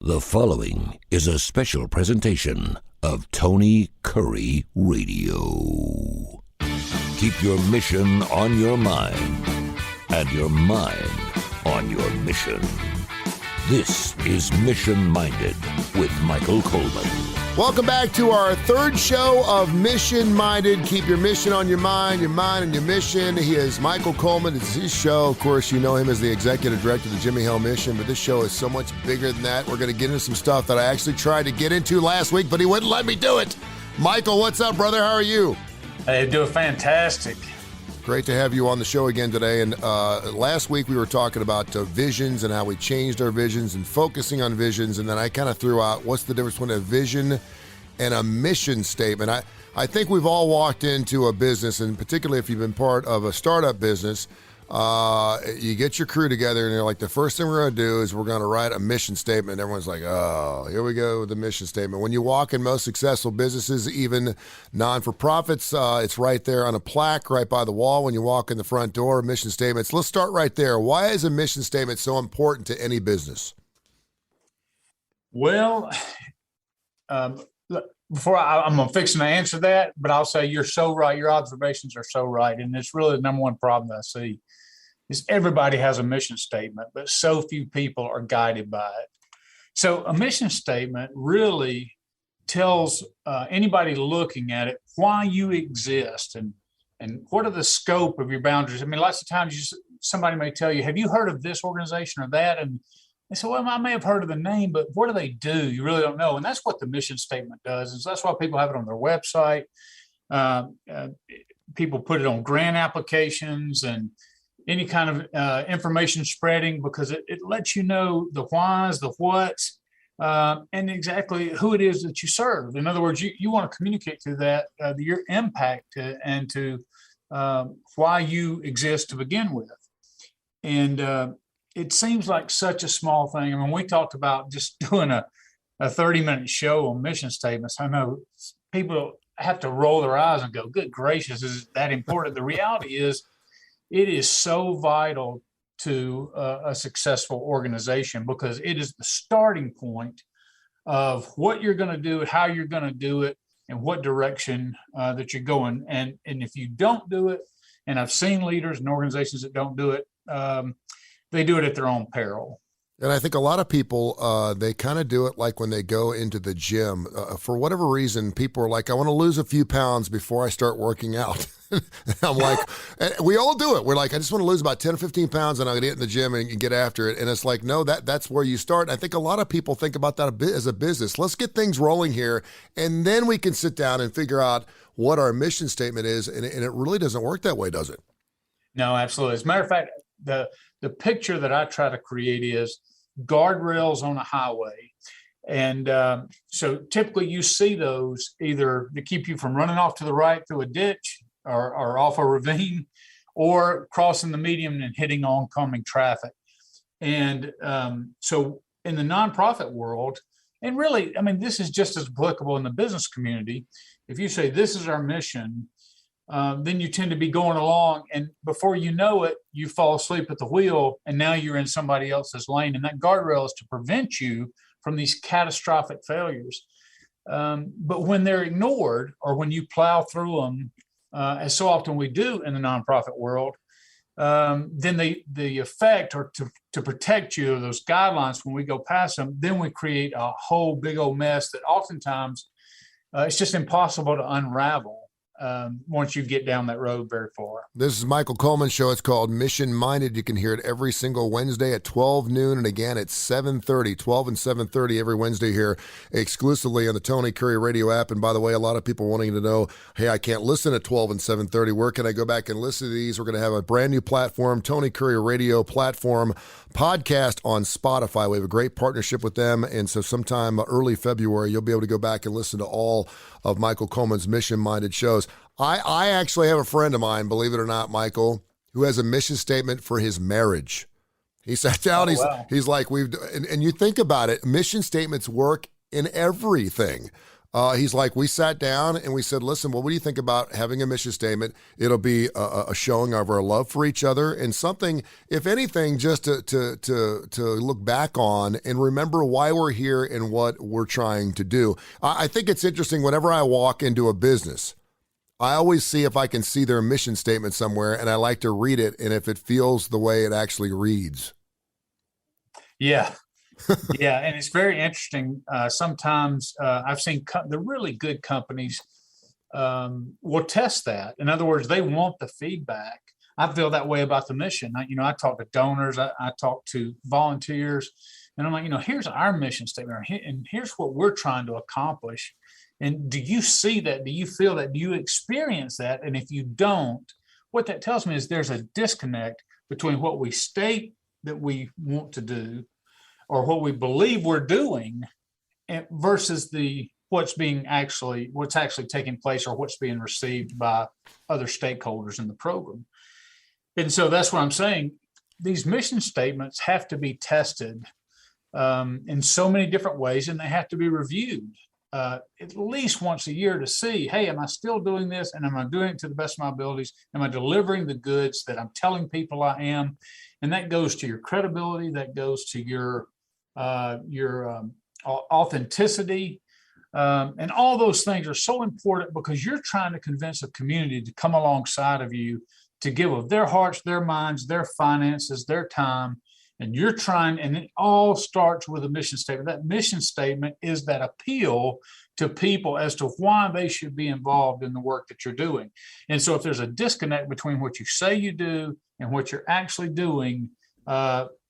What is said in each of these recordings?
The following is a special presentation of Tony Kurre Radio. Keep your mission on your mind and your mind on your mission. This is Mission Minded with Michael Coleman. Welcome back to our third show of Mission Minded. Keep your mission on your mind on your mission. He is Michael Coleman. It's his show. Of course, you know him as the executive director of the Jimmie Hale Mission, but this show is so much bigger than that. We're going to get into some stuff that I actually tried to get into last week, but he wouldn't let me do it. Michael, what's up, brother? How are you? Hey, doing fantastic. Great to have you on the show again today. And last week we were talking about visions and how we changed our visions and focusing on visions. And then I kind of threw out what's the difference between a vision and a mission statement. I think we've all walked into a business, and particularly if you've been part of a startup business, you get your crew together and you're like, the first thing we're going to do is we're going to write a mission statement. And everyone's like, oh, here we go with the mission statement. When you walk in most successful businesses, even non-for-profits, it's right there on a plaque right by the wall when you walk in the front door, mission statements. Let's start right there. Why is a mission statement so important to any business? Well, before I'm fixing to answer that, but I'll say you're so right. Your observations are so right. And it's really the number one problem that I see is everybody has a mission statement, but so few people are guided by it. So a mission statement really tells anybody looking at it why you exist and what are the scope of your boundaries. I mean, lots of times somebody may tell you, have you heard of this organization or that? And they say, well, I may have heard of the name, but what do they do? You really don't know. And that's what the mission statement does. And so that's why people have it on their website. People put it on grant applications and any kind of information spreading, because it lets you know the whys, the whats, and exactly who it is that you serve. In other words, you want to communicate through that your impact and to why you exist to begin with. And it seems like such a small thing. I mean, we talked about just doing a 30-minute show on mission statements. I know people have to roll their eyes and go, good gracious, is it that important? The reality is it is so vital to a successful organization because it is the starting point of what you're going to do, how you're going to do it, and what direction that you're going. And if you don't do it, and I've seen leaders and organizations that don't do it, they do it at their own peril. And I think a lot of people, they kind of do it like when they go into the gym. For whatever reason, people are like, I want to lose a few pounds before I start working out. And I'm like, and we all do it. We're like, I just want to lose about 10 or 15 pounds and I'm going to get in the gym and get after it. And it's like, no, that's where you start. And I think a lot of people think about that a bit as a business. Let's get things rolling here. And then we can sit down and figure out what our mission statement is. And it really doesn't work that way, does it? No, absolutely. As a matter of fact, the picture that I try to create is guardrails on a highway. And so typically you see those either to keep you from running off to the right through a ditch or off a ravine or crossing the median and hitting oncoming traffic. And so in the nonprofit world, and really, I mean, this is just as applicable in the business community. If you say this is our mission, then you tend to be going along, and before you know it, you fall asleep at the wheel, and now you're in somebody else's lane. And that guardrail is to prevent you from these catastrophic failures. But when they're ignored, or when you plow through them, as so often we do in the nonprofit world, then the effect, or to protect you of those guidelines when we go past them, then we create a whole big old mess that oftentimes it's just impossible to unravel. Once you get down that road very far. This is Michael Coleman's show. It's called Mission Minded. You can hear it every single Wednesday at 12 noon. And again, at 7:30, 12 and 7:30 every Wednesday here exclusively on the Tony Kurre Radio app. And by the way, a lot of people wanting to know, hey, I can't listen at 12 and 7:30. Where can I go back and listen to these? We're going to have a brand new platform, Tony Kurre Radio platform podcast on Spotify. We have a great partnership with them. And so sometime early February, you'll be able to go back and listen to all of Michael Coleman's Mission Minded shows. I actually have a friend of mine, believe it or not, Michael, who has a mission statement for his marriage. He sat down, he's like, and you think about it, mission statements work in everything. He's like, we sat down and we said, listen, well, what do you think about having a mission statement? It'll be a showing of our love for each other and something, if anything, just to look back on and remember why we're here and what we're trying to do. I think it's interesting whenever I walk into a business, I always see if I can see their mission statement somewhere, and I like to read it, and if it feels the way it actually reads. Yeah. Yeah, and it's very interesting. Sometimes I've seen the really good companies will test that. In other words, they want the feedback. I feel that way about the mission. I talk to donors, I talk to volunteers, and I'm like, here's our mission statement, and here's what we're trying to accomplish. And do you see that? Do you feel that? Do you experience that? And if you don't, what that tells me is there's a disconnect between what we state that we want to do or what we believe we're doing versus what's actually taking place or what's being received by other stakeholders in the program. And so that's what I'm saying. These mission statements have to be tested in so many different ways, and they have to be reviewed at least once a year to see, hey, am I still doing this? And am I doing it to the best of my abilities? Am I delivering the goods that I'm telling people I am? And that goes to your credibility. That goes to your authenticity. And all those things are so important because you're trying to convince a community to come alongside of you, to give of their hearts, their minds, their finances, their time. And you're trying, and it all starts with a mission statement. That mission statement is that appeal to people as to why they should be involved in the work that you're doing. And so if there's a disconnect between what you say you do and what you're actually doing,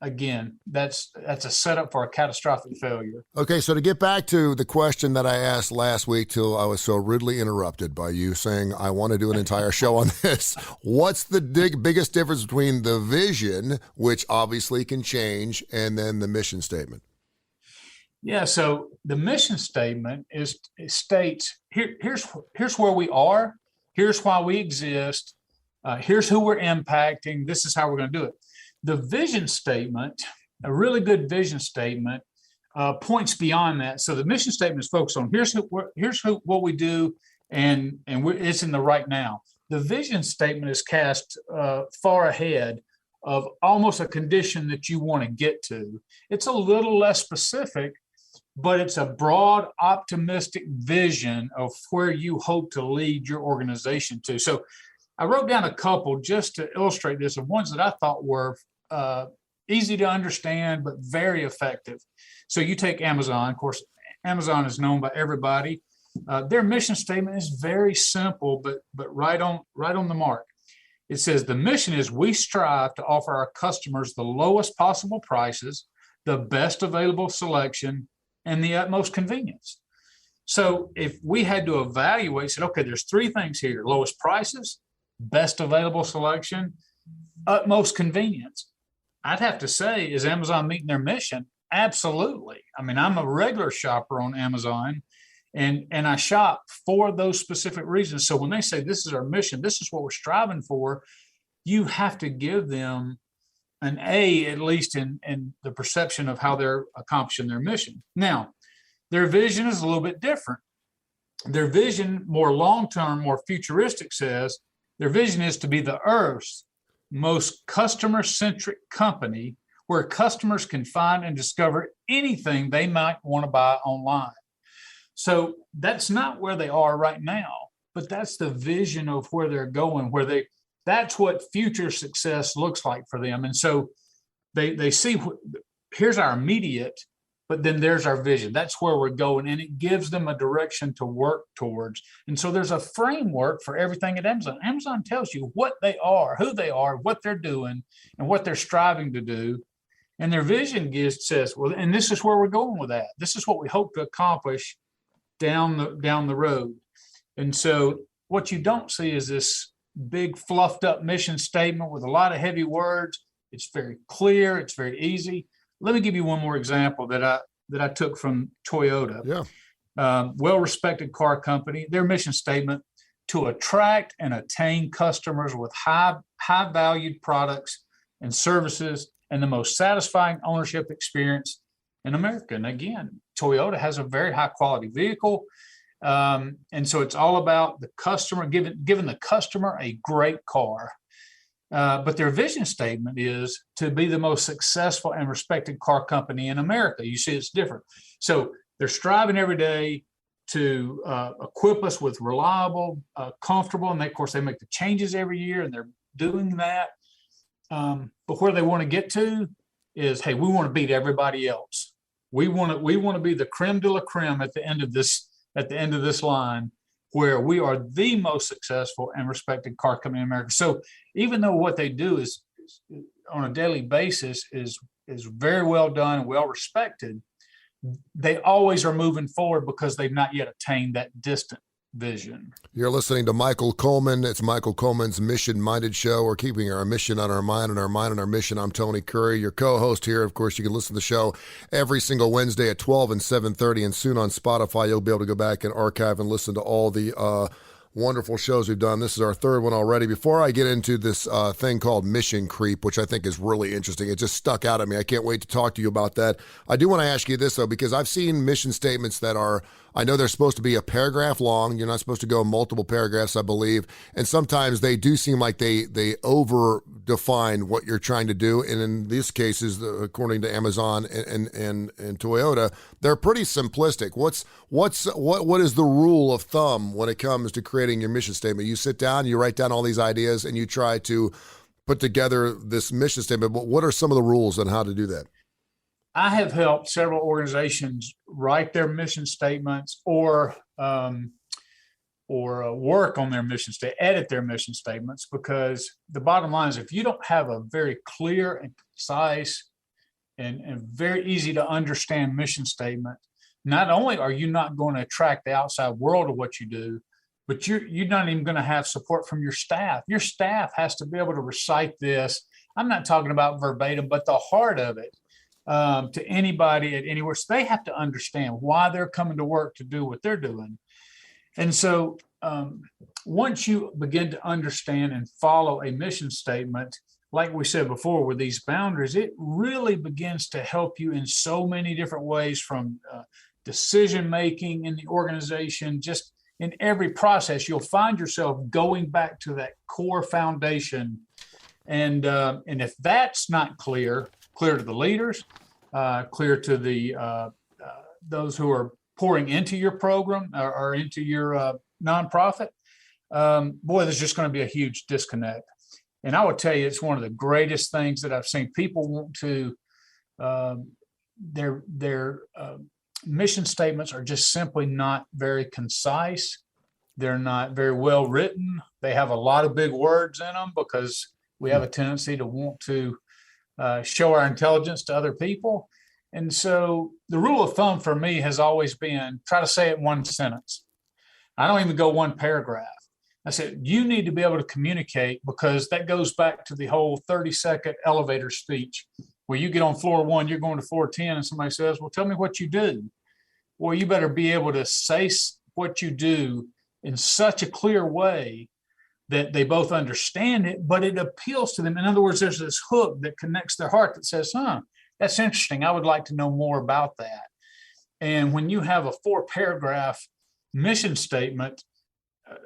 again, that's a setup for a catastrophic failure. Okay, so to get back to the question that I asked last week till I was so rudely interrupted by you saying I want to do an entire show on this, what's the biggest difference between the vision, which obviously can change, and then the mission statement? Yeah, so the mission statement states here's where we are, here's why we exist, here's who we're impacting, this is how we're going to do it. The vision statement, a really good vision statement, points beyond that. So the mission statement is focused on here's what we do, and it's in the right now. The vision statement is cast far ahead of almost a condition that you want to get to. It's a little less specific, but it's a broad, optimistic vision of where you hope to lead your organization to. So I wrote down a couple just to illustrate this, of ones that I thought were easy to understand, but very effective. So you take Amazon. Of course, Amazon is known by everybody. Their mission statement is very simple, but right on the mark. It says the mission is we strive to offer our customers the lowest possible prices, the best available selection, and the utmost convenience. So if we had to evaluate, said, okay, there's three things here: lowest prices, best available selection, utmost convenience. I'd have to say, is Amazon meeting their mission? Absolutely. I mean, I'm a regular shopper on Amazon, and I shop for those specific reasons. So when they say this is our mission, this is what we're striving for, you have to give them an A, at least in the perception of how they're accomplishing their mission. Now, their vision is a little bit different. Their vision, more long-term, more futuristic, says their vision is to be the Earth's most customer-centric company where customers can find and discover anything they might want to buy online. So that's not where they are right now, but that's the vision of where they're going, that's what future success looks like for them. And so they see, here's our immediate, but then there's our vision. That's where we're going, and it gives them a direction to work towards. And so there's a framework for everything at Amazon. Amazon tells you what they are, who they are, what they're doing, and what they're striving to do. And their vision says, well, and this is where we're going with that. This is what we hope to accomplish down the road. And so what you don't see is this big fluffed up mission statement with a lot of heavy words. It's very clear. It's very easy. Let me give you one more example that I took from Toyota. Yeah. Well-respected car company. Their mission statement: to attract and attain customers with high-valued products and services and the most satisfying ownership experience in America. And again, Toyota has a very high-quality vehicle. And so it's all about the customer, giving the customer a great car. But their vision statement is to be the most successful and respected car company in America. You see, it's different. So they're striving every day to equip us with reliable, comfortable, and of course they make the changes every year, and they're doing that. But where they want to get to is, hey, we want to beat everybody else. We want to be the creme de la creme at the end of this line, where we are the most successful and respected car company in America. So even though what they do is on a daily basis is very well done and well respected, they always are moving forward because they've not yet attained that distant vision. You're listening to Michael Coleman. It's Michael Coleman's Mission Minded Show. We're keeping our mission on our mind and our mind on our mission. I'm Tony Kurre, your co-host here. Of course, you can listen to the show every single Wednesday at 12 and 7:30, and soon on Spotify, you'll be able to go back and archive and listen to all the wonderful shows we've done. This is our third one already. Before I get into this thing called mission creep, which I think is really interesting, it just stuck out at me. I can't wait to talk to you about that. I do want to ask you this, though, because I've seen mission statements that are, I know they're supposed to be a paragraph long. You're not supposed to go multiple paragraphs, I believe. And sometimes they do seem like they over define what you're trying to do. And in these cases, according to Amazon and Toyota, they're pretty simplistic. What is the rule of thumb when it comes to creating your mission statement? You sit down, you write down all these ideas, and you try to put together this mission statement. But what are some of the rules on how to do that? I have helped several organizations write their mission statements or work on their mission statement, edit their mission statements, because the bottom line is if you don't have a very clear and concise and very easy to understand mission statement, not only are you not going to attract the outside world to what you do, but you're not even going to have support from your staff. Your staff has to be able to recite this. I'm not talking about verbatim, but the heart of it. To anybody at anywhere. So they have to understand why they're coming to work to do what they're doing. And so once you begin to understand and follow a mission statement, like we said before, with these boundaries, it really begins to help you in so many different ways, from decision-making in the organization, just in every process. You'll find yourself going back to that core foundation. And if that's not clear to the leaders, clear to the those who are pouring into your program or into your nonprofit, boy, there's just going to be a huge disconnect. And I would tell you, it's one of the greatest things that I've seen. People want to, their mission statements are just simply not very concise. They're not very well written. They have a lot of big words in them because we have a tendency to want to show our intelligence to other people. And so the rule of thumb for me has always been, try to say it in one sentence. I don't even go one paragraph. I said, you need to be able to communicate, because that goes back to the whole 30-second elevator speech where you get on floor 1, you're going to floor 10, and somebody says, well, tell me what you do. Well, you better be able to say what you do in such a clear way that they both understand it, but it appeals to them. In other words, there's this hook that connects their heart that says, that's interesting. I would like to know more about that. And when you have a 4-paragraph mission statement,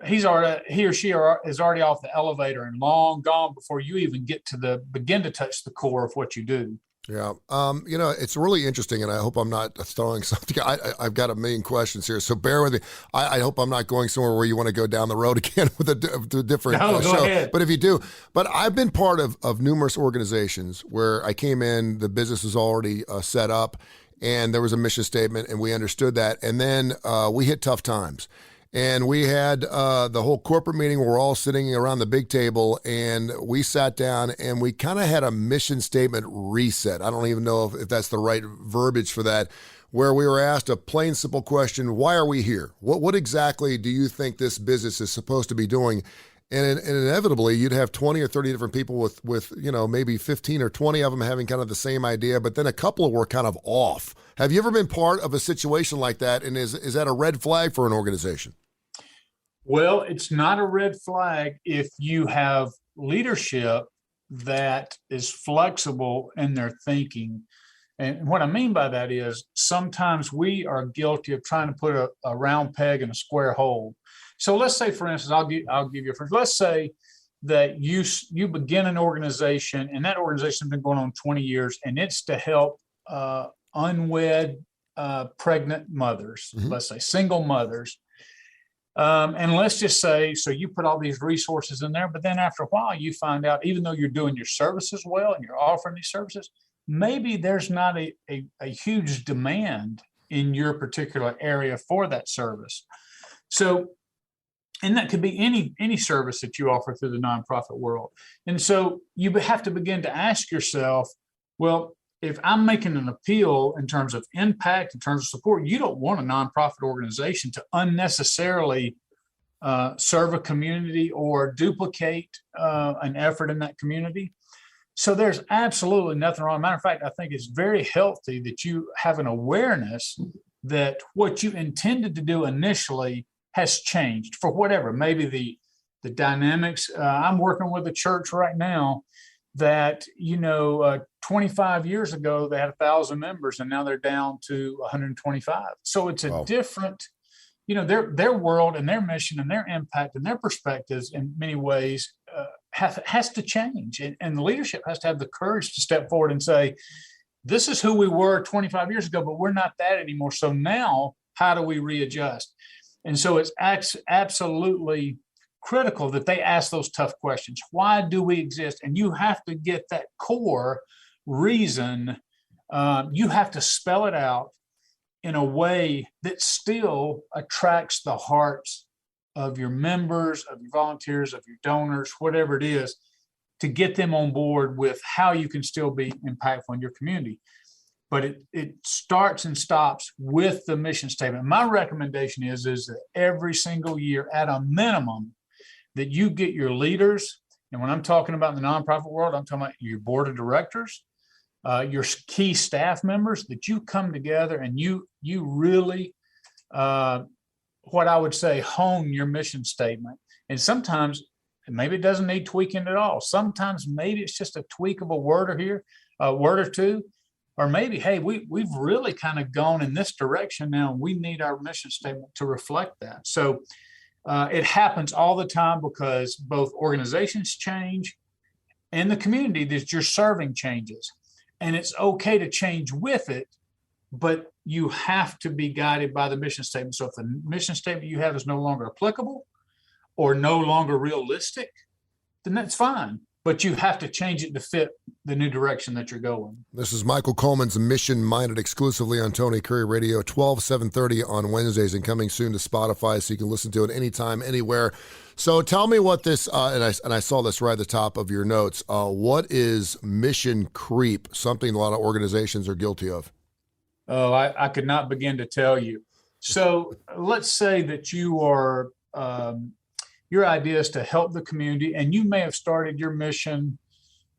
he or she is already off the elevator and long gone before you even get to begin to touch the core of what you do. Yeah. It's really interesting, and I hope I'm not throwing something. I've got a million questions here, so bear with me. I hope I'm not going somewhere where you want to go down the road again with a different go show. ahead. But if you do, I've been part of numerous organizations where I came in, the business was already set up, and there was a mission statement, and we understood that. And then we hit tough times. And we had the whole corporate meeting where we're all sitting around the big table, and we sat down and we kind of had a mission statement reset. I don't even know if that's the right verbiage for that, where we were asked a plain, simple question: why are we here? What exactly do you think this business is supposed to be doing? And inevitably, you'd have 20 or 30 different people with maybe 15 or 20 of them having kind of the same idea, but then a couple were kind of off. Have you ever been part of a situation like that? And is that a red flag for an organization? Well, it's not a red flag if you have leadership that is flexible in their thinking. And what I mean by that is sometimes we are guilty of trying to put a round peg in a square hole. So let's say, for instance, I'll give you a first. Let's say that you begin an organization, and that organization has been going on 20 years, and it's to help unwed pregnant mothers, let's say single mothers. And let's just say, so you put all these resources in there, but then after a while you find out, even though you're doing your services well and you're offering these services, maybe there's not a huge demand in your particular area for that service. So, and that could be any service that you offer through the nonprofit world. And so you have to begin to ask yourself, well, if I'm making an appeal in terms of impact, in terms of support, you don't want a nonprofit organization to unnecessarily serve a community or duplicate an effort in that community. So there's absolutely nothing wrong. Matter of fact, I think it's very healthy that you have an awareness that what you intended to do initially has changed for whatever, maybe the dynamics. I'm working with a church right now that, 25 years ago, they had 1,000 members and now they're down to 125. So it's a different, their world and their mission and their impact and their perspectives in many ways has to change. And the leadership has to have the courage to step forward and say, this is who we were 25 years ago, but we're not that anymore. So now how do we readjust? And so it's absolutely critical that they ask those tough questions. Why do we exist? And you have to get that core reason. You have to spell it out in a way that still attracts the hearts of your members, of your volunteers, of your donors, whatever it is, to get them on board with how you can still be impactful in your community. But it starts and stops with the mission statement. My recommendation is that every single year, at a minimum, that you get your leaders, and when I'm talking about the nonprofit world, I'm talking about your board of directors, your key staff members, that you come together and you really, what I would say, hone your mission statement. And sometimes maybe it doesn't need tweaking at all. Sometimes maybe it's just a tweak of a word or two. Or maybe, hey, we've really kind of gone in this direction now, and we need our mission statement to reflect that. So it happens all the time because both organizations change and the community that you're serving changes. And it's okay to change with it, but you have to be guided by the mission statement. So if the mission statement you have is no longer applicable or no longer realistic, then that's fine. But you have to change it to fit the new direction that you're going. This is Michael Coleman's Mission Minded, exclusively on Tony Curre Radio, 7:30 on Wednesdays, and coming soon to Spotify, so you can listen to it anytime, anywhere. So tell me what this, and I saw this right at the top of your notes, what is mission creep, something a lot of organizations are guilty of? Oh, I could not begin to tell you. So let's say that you are... your idea is to help the community, and you may have started your mission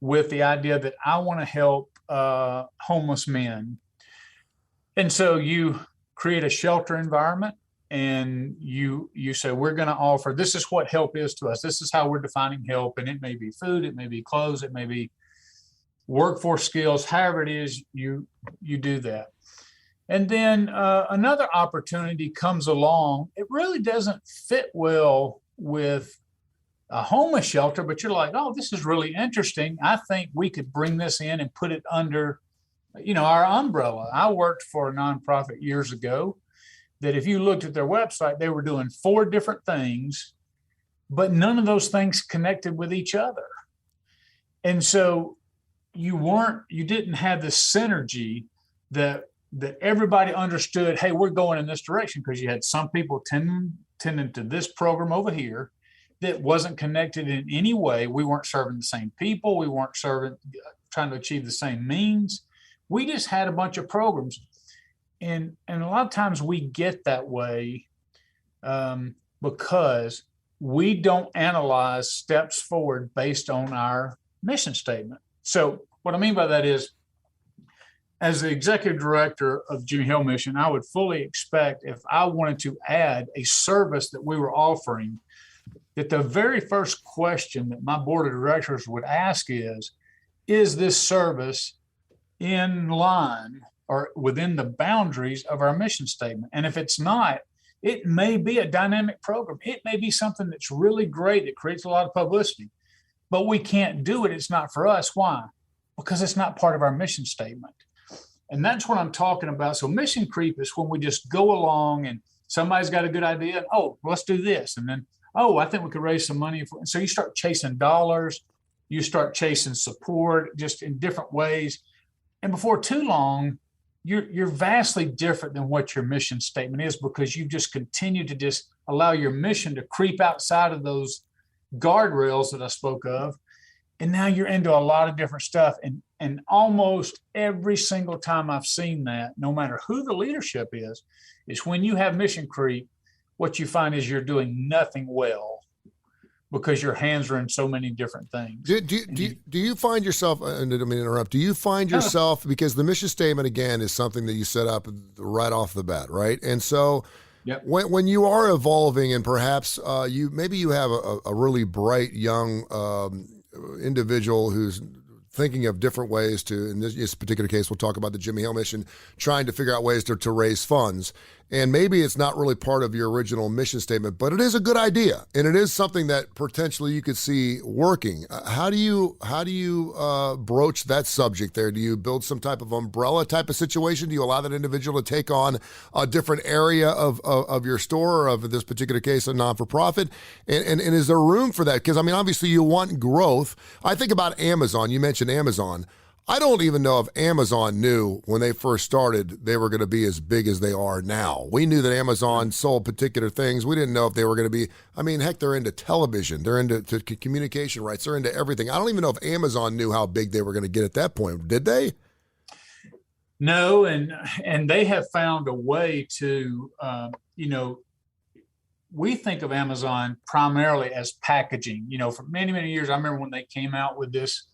with the idea that I want to help homeless men. And so you create a shelter environment, and you say, we're going to offer, this is what help is to us. This is how we're defining help. And it may be food, it may be clothes, it may be workforce skills, however it is, you do that. And then another opportunity comes along. It really doesn't fit well with a homeless shelter, but you're like, oh, this is really interesting. I think we could bring this in and put it under, our umbrella. I worked for a nonprofit years ago that if you looked at their website, they were doing 4 different things, but none of those things connected with each other. And so you didn't have the synergy that everybody understood, hey, we're going in this direction, because you had some people tending to this program over here that wasn't connected in any way. We weren't serving the same people. We weren't trying to achieve the same means. We just had a bunch of programs. And a lot of times we get that way because we don't analyze steps forward based on our mission statement. So what I mean by that is, as the executive director of Jimmie Hale Mission, I would fully expect, if I wanted to add a service that we were offering, that the very first question that my board of directors would ask is this service in line or within the boundaries of our mission statement. And if it's not, it may be a dynamic program. It may be something that's really great that creates a lot of publicity, but we can't do it. It's not for us. Why? Because it's not part of our mission statement. And that's what I'm talking about. So mission creep is when we just go along and somebody's got a good idea. And, oh, let's do this. And then, oh, I think we could raise some money. And so you start chasing dollars. You start chasing support just in different ways. And before too long, you're vastly different than what your mission statement is, because you just continue to just allow your mission to creep outside of those guardrails that I spoke of. And now you're into a lot of different stuff. And almost every single time I've seen that, no matter who the leadership is when you have mission creep, what you find is you're doing nothing well because your hands are in so many different things. Do you find yourself, and I didn't mean to interrupt, do you find yourself, because the mission statement, again, is something that you set up right off the bat, right? And so yep. when you are evolving and perhaps you have a really bright young individual who's thinking of different ways to, in this particular case, we'll talk about the Jimmie Hale Mission, trying to figure out ways to raise funds. And maybe it's not really part of your original mission statement, but it is a good idea. And it is something that potentially you could see working. How do you broach that subject there? Do you build some type of umbrella type of situation? Do you allow that individual to take on a different area of your store, or of this particular case, a non-for-profit? And is there room for that? Because, I mean, obviously you want growth. I think about Amazon. You mentioned Amazon. I don't even know if Amazon knew when they first started they were going to be as big as they are now. We knew that Amazon sold particular things. We didn't know if they were going to be, I mean, heck, they're into television. They're into communication rights. They're into everything. I don't even know if Amazon knew how big they were going to get at that point. Did they? No, and they have found a way to, we think of Amazon primarily as packaging. For many, many years, I remember when they came out with this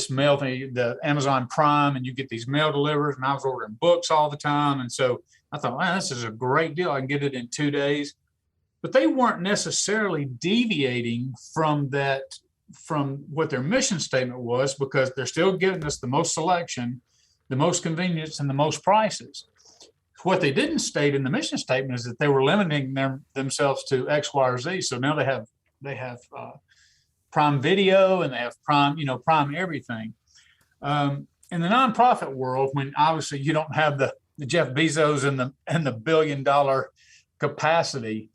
mail thing, the Amazon Prime, and you get these mail deliveries, and I was ordering books all the time. And so I thought, wow, this is a great deal. I can get it in 2 days. But they weren't necessarily deviating from what their mission statement was, because they're still giving us the most selection, the most convenience, and the most prices. What they didn't state in the mission statement is that they were limiting themselves to X, Y, or Z. So now they have Prime Video, and they have Prime everything. In the nonprofit world, when obviously you don't have the Jeff Bezos and the $1 billion capacity,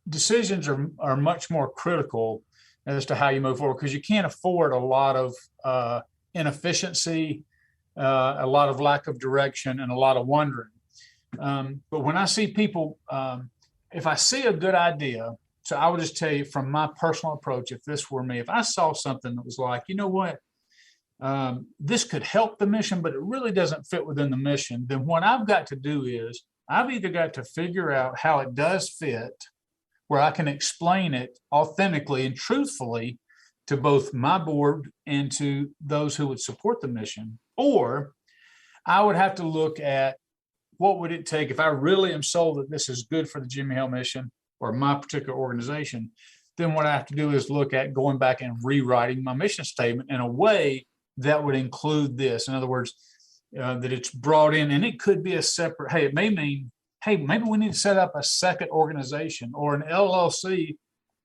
decisions are much more critical as to how you move forward, because you can't afford a lot of inefficiency, a lot of lack of direction, and a lot of wondering. But when I see people, if I see a good idea, so I would just tell you from my personal approach, if this were me, if I saw something that was like, you know what, this could help the mission, but it really doesn't fit within the mission, then what I've got to do is I've either got to figure out how it does fit, where I can explain it authentically and truthfully to both my board and to those who would support the mission, or I would have to look at what would it take if I really am sold that this is good for the Jimmie Hale Mission or my particular organization. Then what I have to do is look at going back and rewriting my mission statement in a way that would include this. In other words, that it's brought in, and it could be a separate, hey, it may mean, hey, maybe we need to set up a second organization or an LLC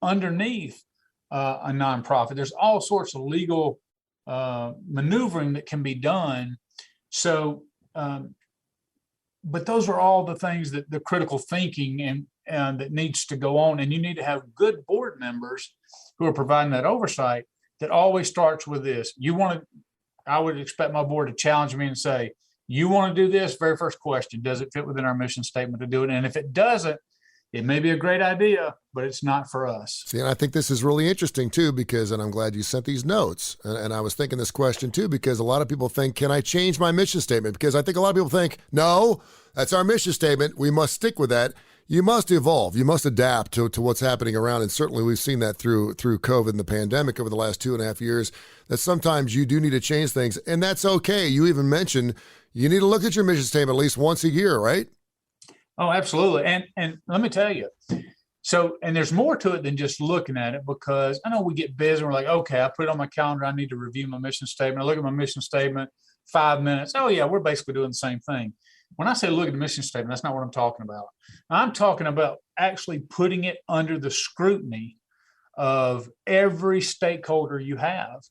underneath a nonprofit. There's all sorts of legal maneuvering that can be done. So, but those are all the things that the critical thinking and that needs to go on. And you need to have good board members who are providing that oversight that always starts with this. I would expect my board to challenge me and say, you want to do this? Very first question, does it fit within our mission statement to do it? And if it doesn't, it may be a great idea, but it's not for us. See, and I think this is really interesting too, because, and I'm glad you sent these notes. And I was thinking this question too, because a lot of people think, can I change my mission statement? Because I think a lot of people think, no, that's our mission statement. We must stick with that. You must evolve. You must adapt to what's happening around. And certainly we've seen that through COVID and the pandemic over the last 2.5 years, that sometimes you do need to change things. And that's okay. You even mentioned you need to look at your mission statement at least once a year, right? Oh, absolutely. And let me tell you, So, and there's more to it than just looking at it, because I know we get busy and we're like, okay, I put it on my calendar. I need to review my mission statement. I look at my mission statement, 5 minutes. Oh yeah, we're basically doing the same thing. When I say look at the mission statement, that's not what I'm talking about. I'm talking about actually putting it under the scrutiny of every stakeholder you have.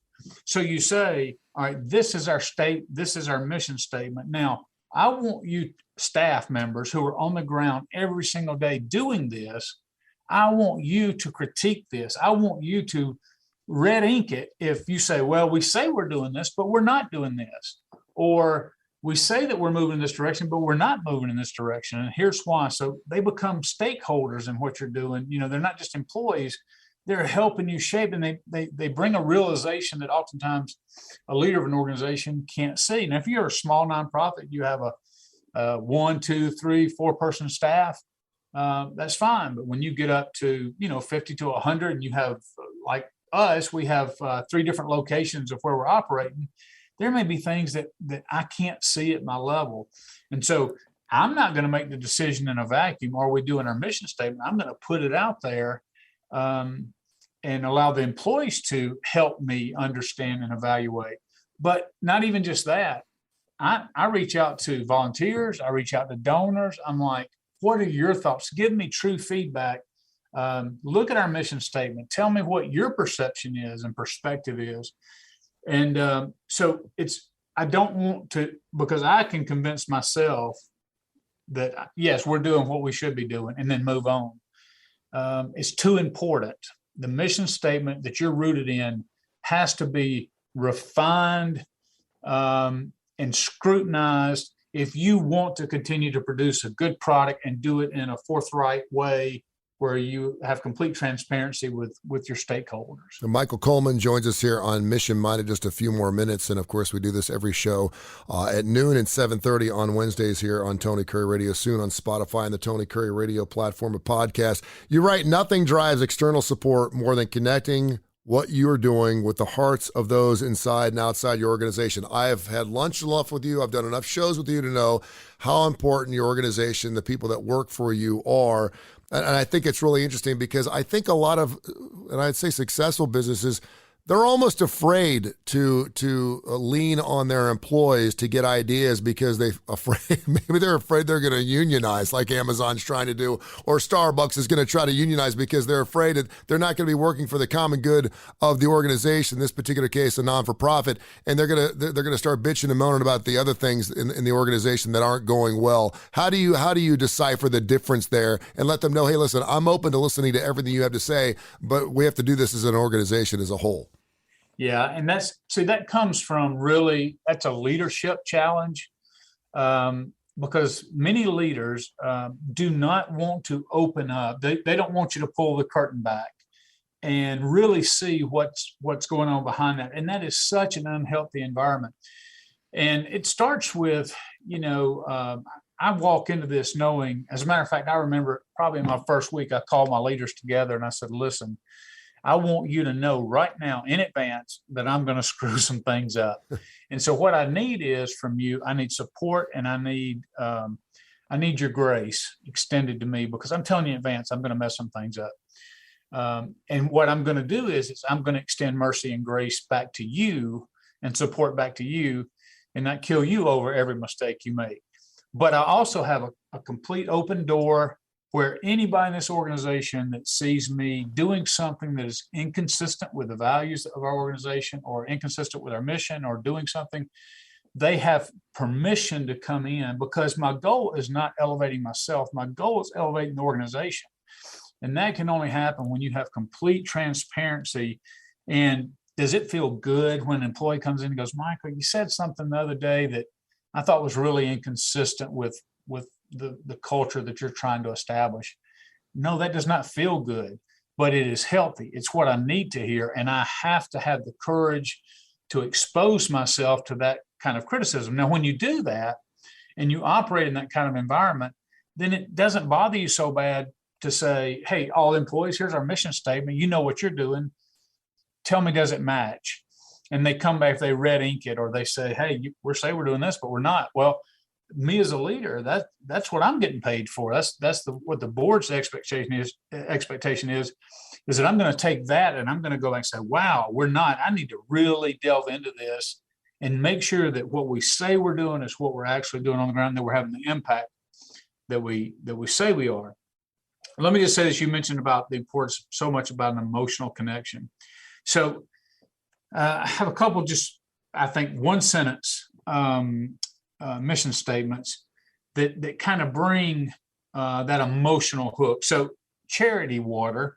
So you say, all right, this is our mission statement. Now, I want you staff members who are on the ground every single day doing this, I want you to critique this. I want you to red ink it if you say, well, we say we're doing this, but we're not doing this. Or we say that we're moving in this direction, but we're not moving in this direction. And here's why. So they become stakeholders in what you're doing. They're not just employees. They're helping you shape, and they bring a realization that oftentimes a leader of an organization can't see. Now, if you're a small nonprofit, you have a 1, 2, 3, 4 person staff, that's fine. But when you get up to 50 to 100, and you have, like us, we have 3 different locations of where we're operating, there may be things that I can't see at my level. And so I'm not going to make the decision in a vacuum. Are we doing our mission statement? I'm going to put it out there and allow the employees to help me understand and evaluate. But not even just that. I reach out to volunteers. I reach out to donors. I'm like, what are your thoughts? Give me true feedback. Look at our mission statement. Tell me what your perception is and perspective is. And so I don't want to, because I can convince myself that, yes, we're doing what we should be doing, and then move on. It's too important. The mission statement that you're rooted in has to be refined and scrutinized if you want to continue to produce a good product and do it in a forthright way where you have complete transparency with your stakeholders. So Michael Coleman joins us here on Mission Minded, just a few more minutes. And of course, we do this every show at noon and 7:30 on Wednesdays here on Tony Curry Radio, soon on Spotify and the Tony Curry Radio platform of podcast. You're right. Nothing drives external support more than connecting what you're doing with the hearts of those inside and outside your organization. I have had lunch enough with you. I've done enough shows with you to know how important your organization, the people that work for you are. And I think it's really interesting because I think a lot of, and I'd say successful businesses, they're almost afraid to lean on their employees to get ideas because maybe they're afraid they're going to unionize like Amazon's trying to do, or Starbucks is going to try to unionize because they're afraid that they're not going to be working for the common good of the organization, in this particular case, a non-for-profit, and they're going to start bitching and moaning about the other things in the organization that aren't going well. How do you decipher the difference there and let them know, hey, listen, I'm open to listening to everything you have to say, but we have to do this as an organization as a whole? Yeah, and that comes from that's a leadership challenge, because many leaders do not want to open up. They don't want you to pull the curtain back and really see what's going on behind that. And that is such an unhealthy environment. And it starts with, I walk into this knowing, as a matter of fact, I remember probably in my first week, I called my leaders together and I said, listen, I want you to know right now in advance that I'm going to screw some things up. And so what I need is from you, I need support, and I need your grace extended to me, because I'm telling you in advance, I'm going to mess some things up. And what I'm going to do is I'm going to extend mercy and grace back to you and support back to you, and not kill you over every mistake you make. But I also have a complete open door where anybody in this organization that sees me doing something that is inconsistent with the values of our organization, or inconsistent with our mission, or doing something, they have permission to come in, because my goal is not elevating myself. My goal is elevating the organization. And that can only happen when you have complete transparency. And does it feel good when an employee comes in and goes, Michael, you said something the other day that I thought was really inconsistent with the culture that you're trying to establish? No, that does not feel good, but it is healthy. It's what I need to hear. And I have to have the courage to expose myself to that kind of criticism. Now, when you do that and you operate in that kind of environment, then it doesn't bother you so bad to say, hey, all employees, here's our mission statement. You know what you're doing. Tell me, does it match? And they come back, if they red ink it, or they say, hey, we're saying we're doing this, but we're not. Well, me as a leader, that's what I'm getting paid for. That's what the board's expectation is that I'm going to take that and I'm going to go back and say, wow, I need to really delve into this and make sure that what we say we're doing is what we're actually doing on the ground, that we're having the impact that we say we are. Let me just say this, you mentioned about the importance so much about an emotional connection. So I have a couple just, I think, one sentence mission statements that kind of bring that emotional hook. So charity water,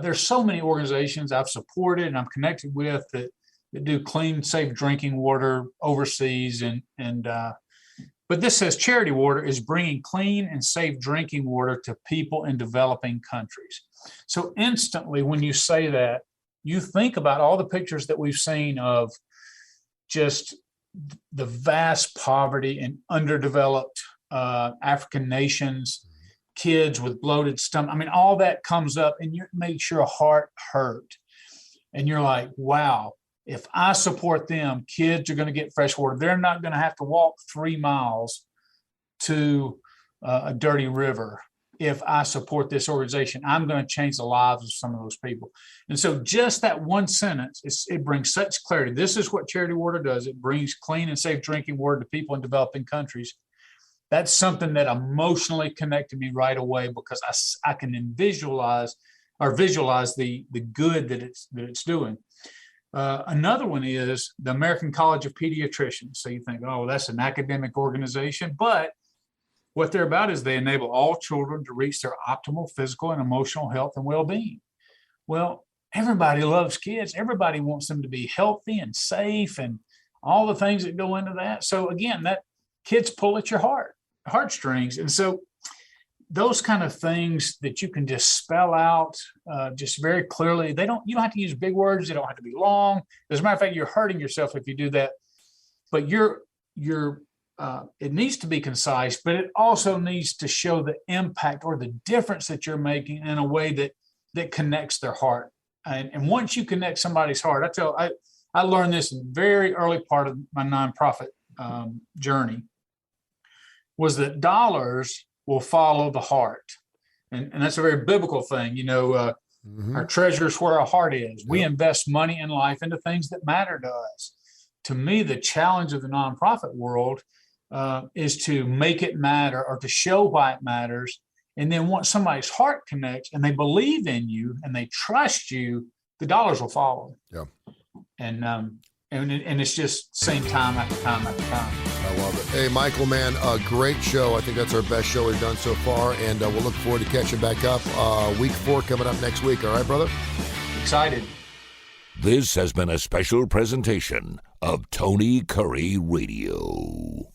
there's so many organizations I've supported and I'm connected with that do clean, safe drinking water overseas. But this says charity water is bringing clean and safe drinking water to people in developing countries. So instantly when you say that, you think about all the pictures that we've seen of just the vast poverty in underdeveloped African nations, kids with bloated stomach. I mean, all that comes up and it makes your heart hurt. And you're like, wow, if I support them, kids are going to get fresh water. They're not going to have to walk 3 miles to a dirty river. If I support this organization, I'm going to change the lives of some of those people. And so just that one sentence, it brings such clarity. This is what charity water does. It brings clean and safe drinking water to people in developing countries. That's something that emotionally connected me right away because I can visualize the good that it's doing. Another one is the American College of Pediatricians. So you think, oh, that's an academic organization, but what they're about is they enable all children to reach their optimal physical and emotional health and well-being. Well, everybody loves kids. Everybody wants them to be healthy and safe and all the things that go into that. So again, that kids pull at your heartstrings. And so those kind of things that you can just spell out just very clearly, you don't have to use big words. They don't have to be long. As a matter of fact, you're hurting yourself if you do that, but it needs to be concise, but it also needs to show the impact or the difference that you're making in a way that connects their heart. And once you connect somebody's heart, I learned this in the very early part of my nonprofit journey, was that dollars will follow the heart. And that's a very biblical thing. Our treasure is where our heart is. Yep. We invest money in life into things that matter to us. To me, the challenge of the nonprofit world is to make it matter or to show why it matters. And then once somebody's heart connects and they believe in you and they trust you, the dollars will follow. Yeah. And it's just same time after time after time. I love it. Hey, Michael, man, a great show. I think that's our best show we've done so far. And we'll look forward to catching back up. Week 4 coming up next week. All right, brother? Excited. This has been a special presentation of Tony Kurre Radio.